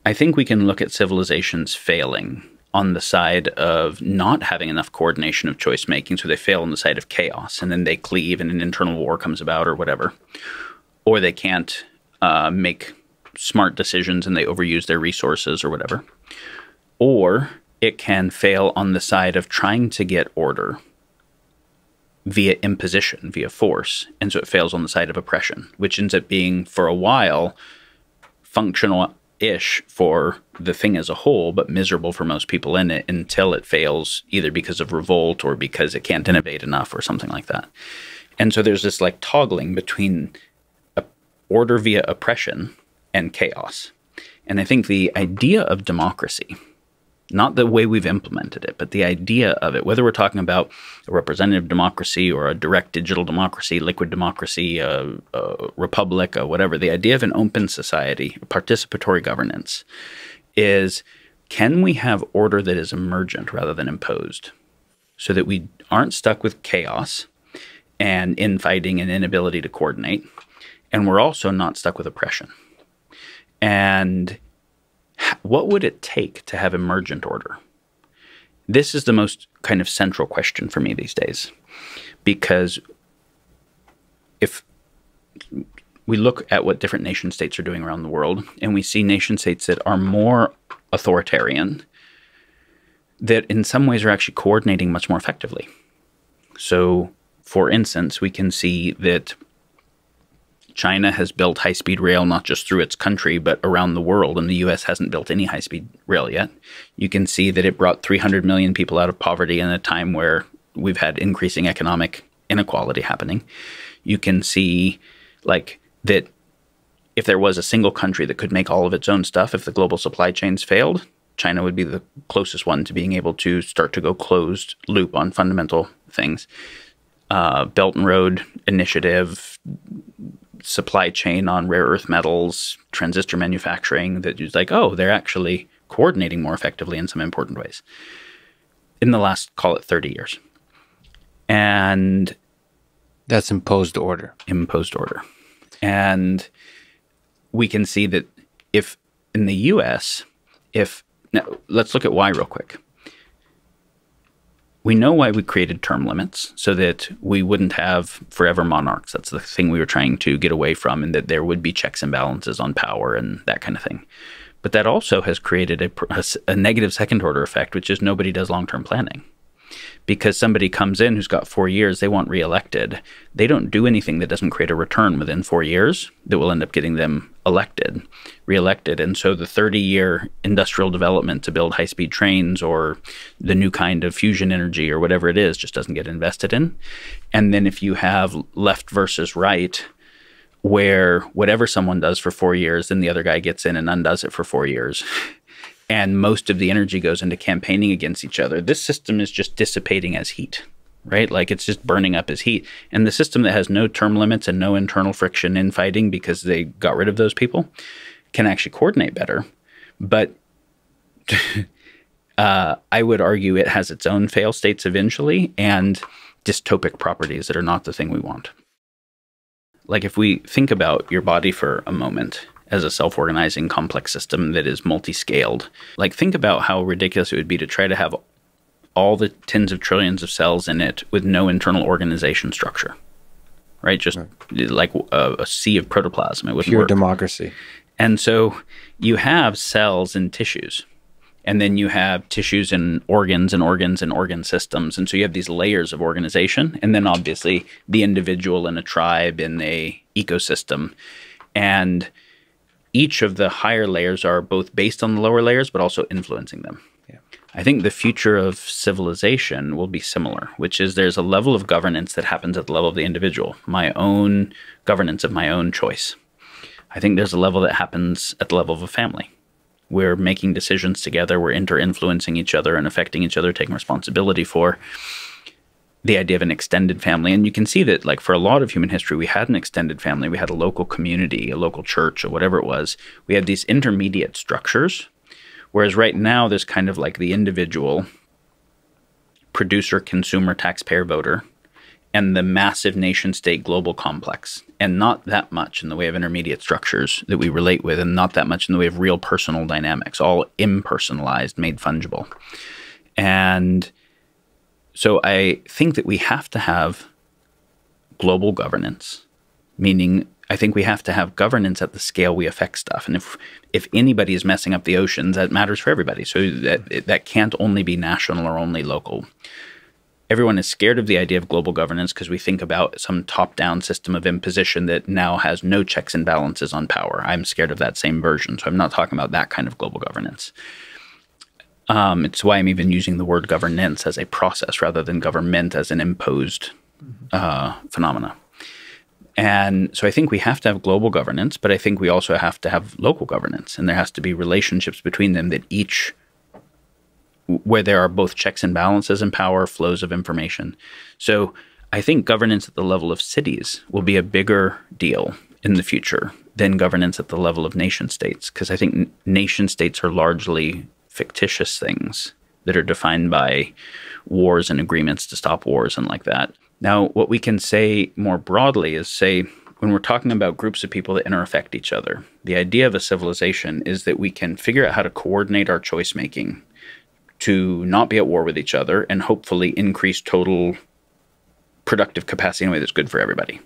I think we can look at civilizations failing on the side of not having enough coordination of choice making, so they fail on the side of chaos, and then they cleave and an internal war comes about or whatever. Or they can't make smart decisions and they overuse their resources or whatever. Or it can fail on the side of trying to get order via imposition, via force. And so it fails on the side of oppression, which ends up being, for a while, functional-ish for the thing as a whole, but miserable for most people in it until it fails either because of revolt or because it can't innovate enough or something like that. And so there's this like toggling between order via oppression and chaos. And I think the idea of democracy, not the way we've implemented it, but the idea of it, whether we're talking about a representative democracy or a direct digital democracy, liquid democracy, a republic, whatever, the idea of an open society, participatory governance, is can we have order that is emergent rather than imposed so that we aren't stuck with chaos and infighting and inability to coordinate, and we're also not stuck with oppression. And what would it take to have emergent order? This is the most kind of central question for me these days, because if we look at what different nation states are doing around the world, and we see nation states that are more authoritarian, that in some ways are actually coordinating much more effectively. So, for instance, we can see that China has built high-speed rail not just through its country, but around the world, and the U.S. hasn't built any high-speed rail yet. You can see that it brought 300 million people out of poverty in a time where we've had increasing economic inequality happening. You can see like that if there was a single country that could make all of its own stuff, if the global supply chains failed, China would be the closest one to being able to start to go closed loop on fundamental things. Belt and Road Initiative, supply chain on rare earth metals, transistor manufacturing, that is like, oh, they're actually coordinating more effectively in some important ways in the last, call it 30 years. And that's imposed order. Imposed order. And we can see that if in the US, now let's look at why real quick. We know why we created term limits, so that we wouldn't have forever monarchs. That's the thing we were trying to get away from, and that there would be checks and balances on power and that kind of thing. But that also has created a negative second order effect, which is nobody does long-term planning. Because somebody comes in who's got 4 years, they want reelected. They don't do anything that doesn't create a return within 4 years that will end up getting them reelected. And so the 30-year industrial development to build high-speed trains or the new kind of fusion energy or whatever it is just doesn't get invested in. And then if you have left versus right, where whatever someone does for 4 years, then the other guy gets in and undoes it for 4 years. And most of the energy goes into campaigning against each other. This system is just dissipating as heat, right? Like it's just burning up as heat. And the system that has no term limits and no internal friction in fighting because they got rid of those people can actually coordinate better. But I would argue it has its own fail states eventually and dystopic properties that are not the thing we want. Like if we think about your body for a moment as a self-organizing complex system that is multi-scaled. Like think about how ridiculous it would be to try to have all the tens of trillions of cells in it with no internal organization structure, right? Just like a sea of protoplasm. It wouldn't pure work. Democracy. And so you have cells and tissues, and then you have tissues and organs and organs and organ systems. And so you have these layers of organization, and then obviously the individual in a tribe, in a ecosystem. And each of the higher layers are both based on the lower layers, but also influencing them. Yeah. I think the future of civilization will be similar, which is there's a level of governance that happens at the level of the individual, my own governance of my own choice. I think there's a level that happens at the level of a family. We're making decisions together, we're inter-influencing each other and affecting each other, taking responsibility for the idea of an extended family. And you can see that like for a lot of human history, we had an extended family. We had a local community, a local church, or whatever it was. We had these intermediate structures. Whereas right now, there's kind of like the individual producer, consumer, taxpayer, voter. and the massive nation-state global complex, and not that much in the way of intermediate structures that we relate with, and not that much in the way of real personal dynamics, all impersonalized, made fungible. And so I think that we have to have global governance, meaning I think we have to have governance at the scale we affect stuff. And if anybody is messing up the oceans, that matters for everybody. So that can't only be national or only local. Everyone is scared of the idea of global governance because we think about some top-down system of imposition that now has no checks and balances on power. I'm scared of that same version. So I'm not talking about that kind of global governance. It's why I'm even using the word governance as a process rather than government as an imposed phenomena. And so I think we have to have global governance, but I think we also have to have local governance. And there has to be relationships between them that each, where there are both checks and balances in power, flows of information. So I think governance at the level of cities will be a bigger deal in the future than governance at the level of nation states, because I think nation states are largely fictitious things that are defined by wars and agreements to stop wars and like that. Now, what we can say more broadly is, say, when we're talking about groups of people that interaffect each other, the idea of a civilization is that we can figure out how to coordinate our choice making to not be at war with each other and hopefully increase total productive capacity in a way that's good for everybody.